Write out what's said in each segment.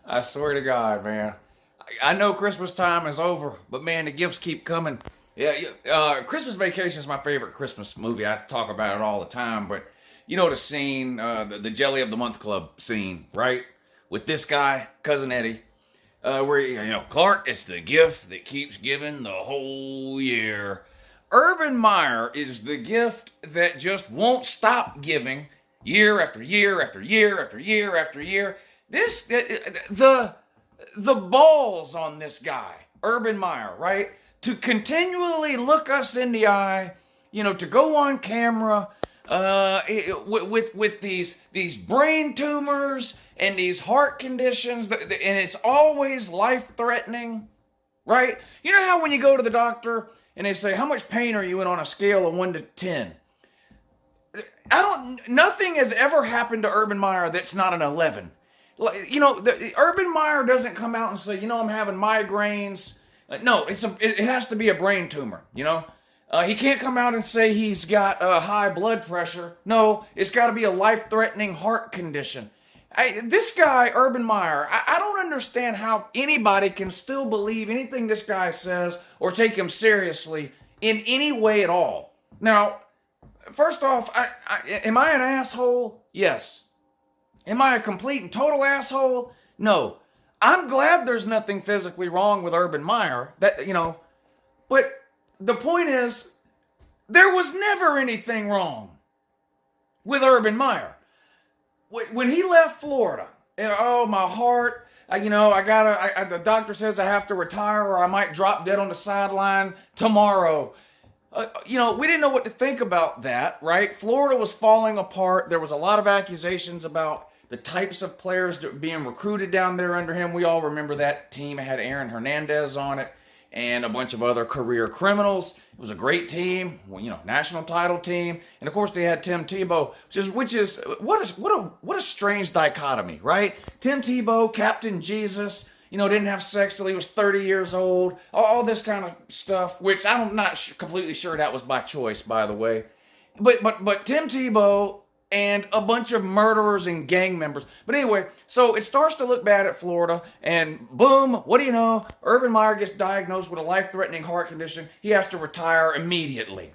I swear to God, man. I know Christmas time is over, but man, the gifts keep coming. Yeah, Christmas Vacation is my favorite Christmas movie. I talk about it all the time, but you know the scene, the Jelly of the Month Club scene, right? With this guy, Cousin Eddie, where Clark is the gift that keeps giving the whole year. Urban Meyer is the gift that just won't stop giving year after year after year after year after year. The balls on this guy, Urban Meyer, right? To continually look us in the eye, to go on camera with these brain tumors and these heart conditions, and it's always life-threatening, right? You know how when you go to the doctor and they say, how much pain are you in on a scale of 1 to 10? Nothing has ever happened to Urban Meyer that's not an 11. Urban Meyer doesn't come out and say, I'm having migraines. No, it has to be a brain tumor, He can't come out and say he's got high blood pressure. No, it's got to be a life-threatening heart condition. This guy, Urban Meyer, I don't understand how anybody can still believe anything this guy says or take him seriously in any way at all. Now, first off, am I an asshole? Yes. Am I a complete and total asshole? No. I'm glad there's nothing physically wrong with Urban Meyer. But the point is, there was never anything wrong with Urban Meyer. When he left Florida, my heart, the doctor says I have to retire or I might drop dead on the sideline tomorrow. We didn't know what to think about that, right? Florida was falling apart. There was a lot of accusations about the types of players that were being recruited down there under him. We all remember that team. It had Aaron Hernandez on it and a bunch of other career criminals. It was a great team, national title team. And of course they had Tim Tebow, what a strange dichotomy, right? Tim Tebow, Captain Jesus, didn't have sex till he was 30 years old. All this kind of stuff, which I'm not completely sure that was by choice, by the way. But Tim Tebow and a bunch of murderers and gang members. But anyway, so it starts to look bad at Florida, and boom, what do you know? Urban Meyer gets diagnosed with a life-threatening heart condition. He has to retire immediately.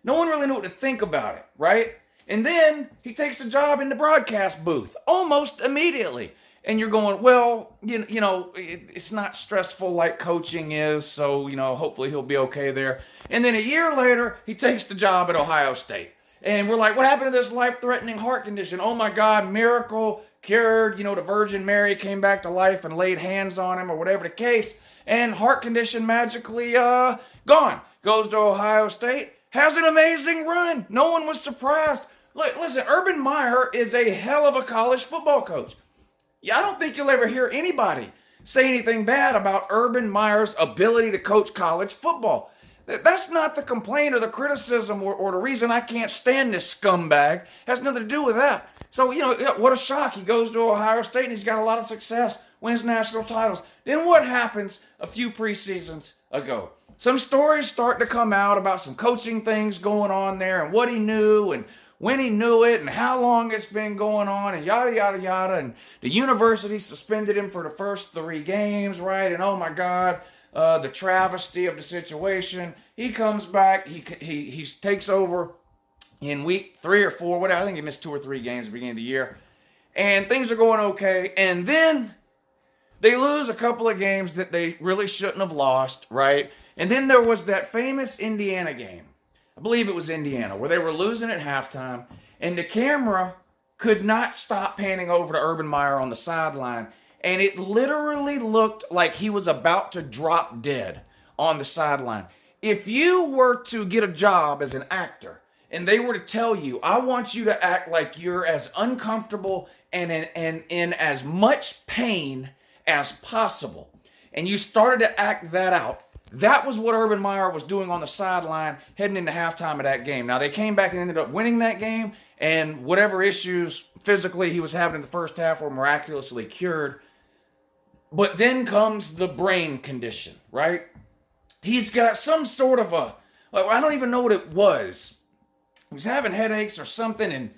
No one really knew what to think about it, right? And then he takes a job in the broadcast booth almost immediately. And you're going, well, it's not stressful like coaching is, so, hopefully he'll be okay there. And then a year later, he takes the job at Ohio State. And we're like, what happened to this life-threatening heart condition? Oh my God, miracle, cured. The Virgin Mary came back to life and laid hands on him or whatever the case. And heart condition magically gone. Goes to Ohio State, has an amazing run. No one was surprised. Listen, Urban Meyer is a hell of a college football coach. Yeah, I don't think you'll ever hear anybody say anything bad about Urban Meyer's ability to coach college football. That's not the complaint or the criticism or the reason I can't stand this scumbag. It has nothing to do with that. So, what a shock. He goes to Ohio State and he's got a lot of success, wins national titles. Then what happens a few preseasons ago? Some stories start to come out about some coaching things going on there and what he knew and when he knew it and how long it's been going on and yada, yada, yada. And the university suspended him for the first 3 games, right? And oh my God, the travesty of the situation. He comes back. He takes over in week 3 or 4, whatever. I think he missed 2 or 3 games at the beginning of the year. And things are going okay. And then they lose a couple of games that they really shouldn't have lost, right? And then there was that famous Indiana game. I believe it was Indiana, where they were losing at halftime. And the camera could not stop panning over to Urban Meyer on the sideline. And it literally looked like he was about to drop dead on the sideline. If you were to get a job as an actor and they were to tell you, I want you to act like you're as uncomfortable and in as much pain as possible, and you started to act that out, that was what Urban Meyer was doing on the sideline heading into halftime of that game. Now, they came back and ended up winning that game, and whatever issues physically he was having in the first half were miraculously cured. But then comes the brain condition, right? He's got some sort of I don't even know what it was. He was having headaches or something, and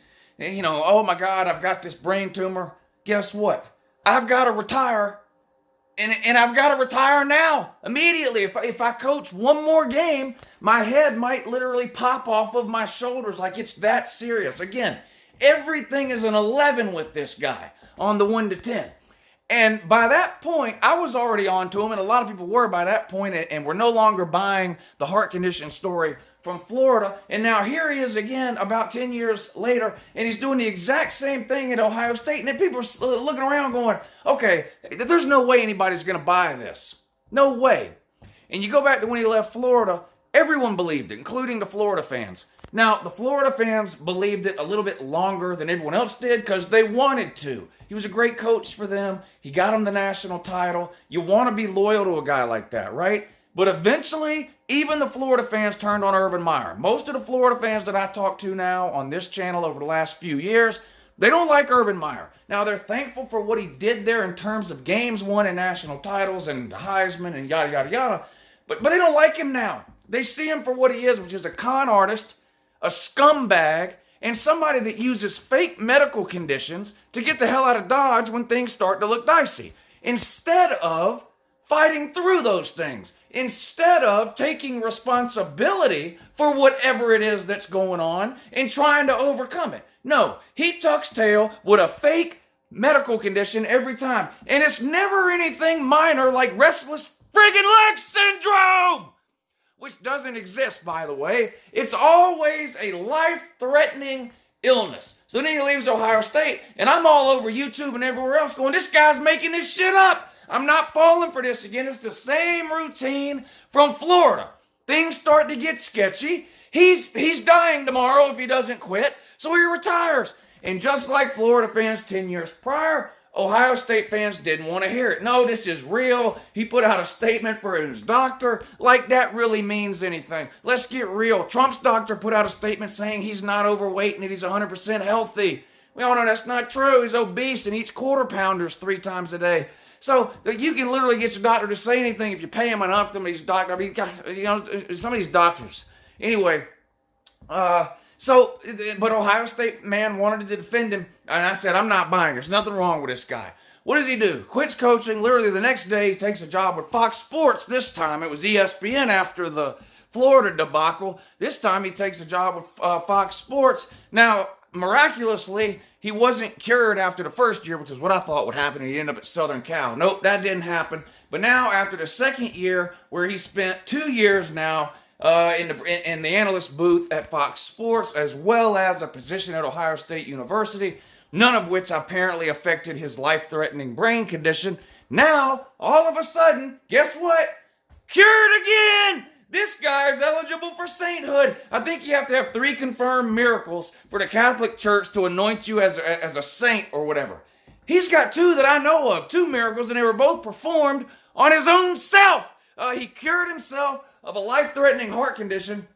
oh my God, I've got this brain tumor. Guess what? I've got to retire. And I've got to retire now, immediately. If I coach one more game, my head might literally pop off of my shoulders, like it's that serious. Again, everything is an 11 with this guy on the 1 to 10. And by that point, I was already on to him, and a lot of people were by that point, and we're no longer buying the heart condition story from Florida. And now here he is again about 10 years later, and he's doing the exact same thing at Ohio State. And then people are looking around going, okay, there's no way anybody's going to buy this. No way. And you go back to when he left Florida, everyone believed it, including the Florida fans. Now, the Florida fans believed it a little bit longer than everyone else did because they wanted to. He was a great coach for them. He got them the national title. You want to be loyal to a guy like that, right? But eventually, even the Florida fans turned on Urban Meyer. Most of the Florida fans that I talk to now on this channel over the last few years, they don't like Urban Meyer. Now, they're thankful for what he did there in terms of games won and national titles and Heisman and yada, yada, yada. But they don't like him now. They see him for what he is, which is a con artist, a scumbag, and somebody that uses fake medical conditions to get the hell out of Dodge when things start to look dicey. Instead of fighting through those things. Instead of taking responsibility for whatever it is that's going on and trying to overcome it. No, he tucks tail with a fake medical condition every time. And it's never anything minor like restless friggin' leg syndrome, which doesn't exist, by the way. It's always a life-threatening illness. So then he leaves Ohio State, and I'm all over YouTube and everywhere else going, this guy's making this shit up. I'm not falling for this again. It's the same routine from Florida. Things start to get sketchy. He's dying tomorrow if he doesn't quit, so he retires. And just like Florida fans 10 years prior, Ohio State fans didn't want to hear it. No, this is real. He put out a statement for his doctor. Like that really means anything. Let's get real. Trump's doctor put out a statement saying he's not overweight and that he's 100% healthy. We all know that's not true. He's obese and eats quarter pounders 3 times a day. So you can literally get your doctor to say anything if you pay him enough. Some of these doctors, some of these doctors. Anyway, but Ohio State man wanted to defend him, and I said, I'm not buying. There's nothing wrong with this guy. What does he do? Quits coaching. Literally the next day, he takes a job with Fox Sports. This time it was ESPN after the Florida debacle. This time he takes a job with Fox Sports. Now, miraculously, he wasn't cured after the first year, which is what I thought would happen, and he ended up at Southern Cal. Nope, that didn't happen. But now, after the second year, where he spent 2 years now in the analyst booth at Fox Sports, as well as a position at Ohio State University, none of which apparently affected his life-threatening brain condition. Now, all of a sudden, guess what? Cured again! This guy is eligible for sainthood. I think you have to have 3 confirmed miracles for the Catholic Church to anoint you as a saint or whatever. He's got 2 that I know of, 2 miracles, and they were both performed on his own self. He cured himself of a life-threatening heart condition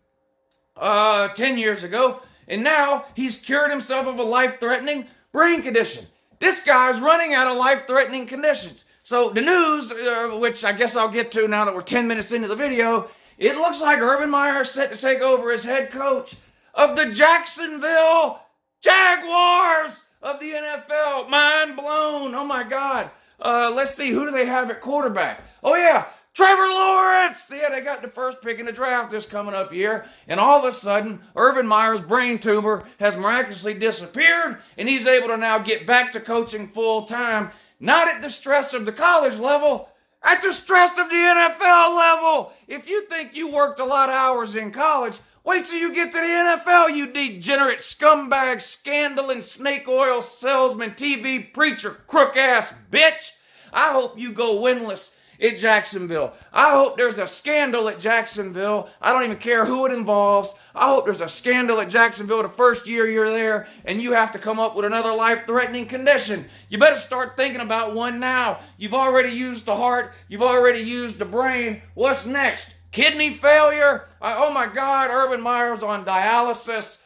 10 years ago, and now he's cured himself of a life-threatening brain condition. This guy's running out of life-threatening conditions. So the news, which I guess I'll get to now that we're 10 minutes into the video, it looks like Urban Meyer is set to take over as head coach of the Jacksonville Jaguars of the NFL. Mind blown. Oh, my God. Let's see. Who do they have at quarterback? Oh, yeah. Trevor Lawrence. Yeah, they got the first pick in the draft this coming up year. And all of a sudden, Urban Meyer's brain tumor has miraculously disappeared, and he's able to now get back to coaching full time, not at the stress of the college level, at the stress of the NFL level. If you think you worked a lot of hours in college, wait till you get to the NFL, you degenerate scumbag, scandal and snake oil salesman, TV preacher, crook-ass bitch. I hope you go winless at Jacksonville. I hope there's a scandal at Jacksonville. I don't even care who it involves. I hope there's a scandal at Jacksonville the first year you're there and you have to come up with another life-threatening condition. You better start thinking about one now. You've already used the heart. You've already used the brain. What's next? Kidney failure? Oh my God, Urban Meyer's on dialysis.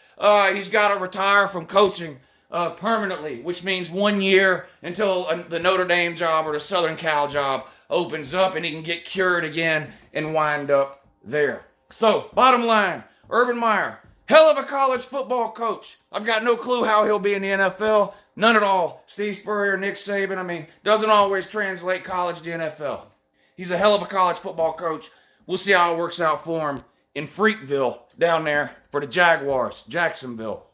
He's got to retire from coaching permanently, which means 1 year until the Notre Dame job or the Southern Cal job opens up and he can get cured again and wind up there. So, bottom line, Urban Meyer, Hell of a college football coach. I've got no clue how he'll be in the NFL. None at all. Steve Spurrier, Nick Saban, doesn't always translate college to NFL. He's a hell of a college football coach. We'll see how it works out for him in Freakville down there for the Jaguars, Jacksonville.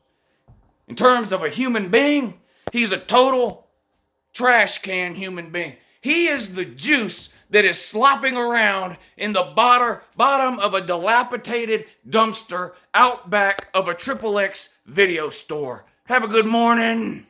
In terms of a human being, he's a total trash can human being. He is the juice that is slopping around in the bottom of a dilapidated dumpster out back of a XXX video store. Have a good morning.